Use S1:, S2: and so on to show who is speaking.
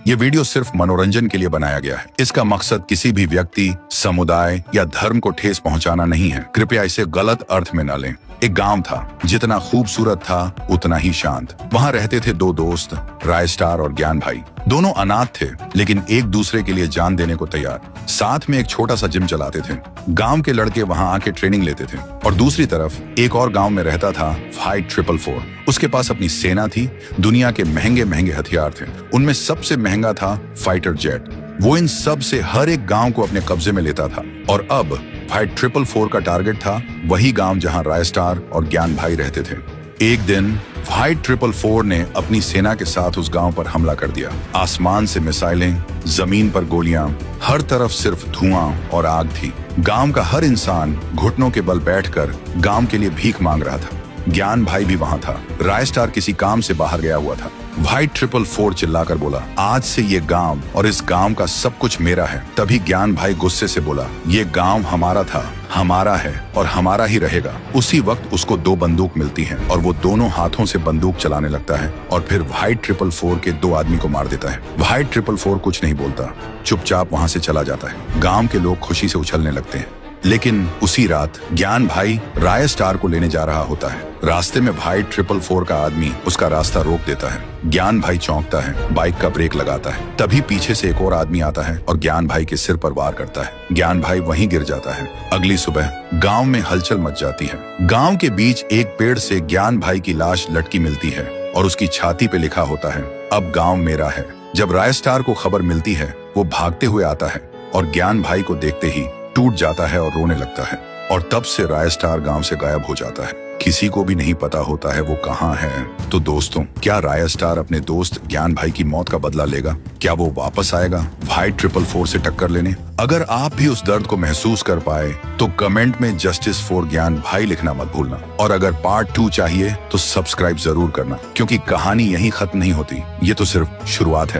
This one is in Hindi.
S1: ये वीडियो सिर्फ मनोरंजन के लिए बनाया गया है। इसका मकसद किसी भी व्यक्ति, समुदाय या धर्म को ठेस पहुंचाना नहीं है। कृपया इसे गलत अर्थ में न लें। एक गांव था, जितना खूबसूरत था उतना ही शांत। वहां रहते थे दो दोस्त, राय स्टार और ज्ञान भाई। दोनों अनाथ थे, लेकिन एक दूसरे के लिए जान देने को तैयार। साथ में एक छोटा सा जिम चलाते थे। गांव के लड़के वहां आके ट्रेनिंग लेते थे। और दूसरी तरफ एक और गांव में रहता था फाइट 444। उसके पास अपनी सेना थी। दुनिया के महंगे महंगे हथियार थे। उनमें सबसे महंगा था फाइटर जेट। वो इन सब से हर एक गांव को अपने कब्जे में लेता था। और अब फाइट 444 का टारगेट था वही गांव जहां राय स्टार और ज्ञान भाई रहते थे। एक दिन फाइट 444 ने अपनी सेना के साथ उस गांव पर हमला कर दिया। आसमान से मिसाइलें, जमीन पर गोलियां, हर तरफ सिर्फ धुआं और आग थी। गांव का हर इंसान घुटनों के बल बैठकर गांव के लिए भीख मांग रहा था। ज्ञान भाई भी वहां था। राय स्टार किसी काम से बाहर गया हुआ था। फाइट 444 चिल्लाकर बोला, आज से ये गांव और इस गांव का सब कुछ मेरा है। तभी ज्ञान भाई गुस्से से बोला, ये गांव हमारा था, हमारा है और हमारा ही रहेगा। उसी वक्त उसको दो बंदूक मिलती हैं और वो दोनों हाथों से बंदूक चलाने लगता है और फिर फाइट 444 के दो आदमी को मार देता है। फाइट 444 कुछ नहीं बोलता, चुपचाप वहां से चला जाता है। गांव के लोग खुशी से उछलने लगते हैं। लेकिन उसी रात ज्ञान भाई राय स्टार को लेने जा रहा होता है। रास्ते में फाइट 444 का आदमी उसका रास्ता रोक देता है। ज्ञान भाई चौंकता है, बाइक का ब्रेक लगाता है। तभी पीछे से एक और आदमी आता है और ज्ञान भाई के सिर पर वार करता है। ज्ञान भाई वहीं गिर जाता है। अगली सुबह गांव में हलचल मच जाती है। गांव के बीच एक पेड़ से ज्ञान भाई की लाश लटकी मिलती है और उसकी छाती पे लिखा होता है, अब गाँव मेरा है। जब राय स्टार को खबर मिलती है, वो भागते हुए आता है और ज्ञान भाई को देखते ही टूट जाता है और रोने लगता है। और तब से राय स्टार गांव से गायब हो जाता है। किसी को भी नहीं पता होता है वो कहाँ है। तो दोस्तों, क्या राय स्टार अपने दोस्त ज्ञान भाई की मौत का बदला लेगा? क्या वो वापस आएगा फाइट 444 से टक्कर लेने? अगर आप भी उस दर्द को महसूस कर पाए तो कमेंट में जस्टिस फॉर ज्ञान भाई लिखना मत भूलना। और अगर पार्ट 2 चाहिए तो सब्सक्राइब जरूर करना, क्योंकि कहानी यहीं खत्म नहीं होती। ये तो सिर्फ शुरुआत है।